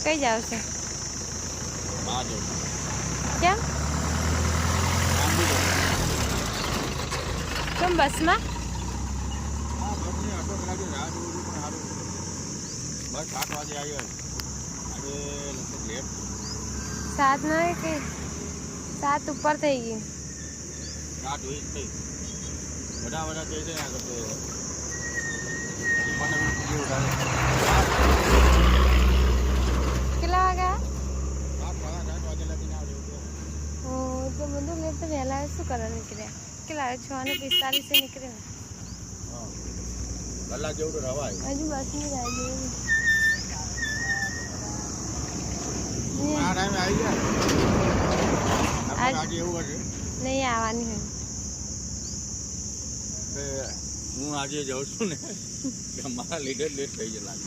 કઈ જાવ છે? બહાર જવું. કેમ? આંબી જવું. કેમ બસમાં? હા, બસની આટો કલાકે રાહ જોઉં છું પણ સારું. બસ 7 વાગે આવી હોય. આજે લગભગ લેટ. 7 નહીં કે 7 ઉપર થઈ ગઈ. 7:20 થઈ. બધા જઈ જાય આગળ તો હજી 15 મિનિટ જેવું થાય. કેટલા વાગ્યા? 7 વાગે લગીને આવજો. ઓ તો બધું લેટ તો વહેલા શું કરવા નીકળ્યા? કેટલા 6:45 નીકળ્યા. હા, કલાક જેવું તો રવાય. હજુ બસની રાહ જોઈ. આ ટાઈમે આવી જાય. આજે એવું હશે નહીં આવવાની હોય. કે હું આજે જાઉં છું ને કે મારા લીધે લેટ થઈ જાય લાગે.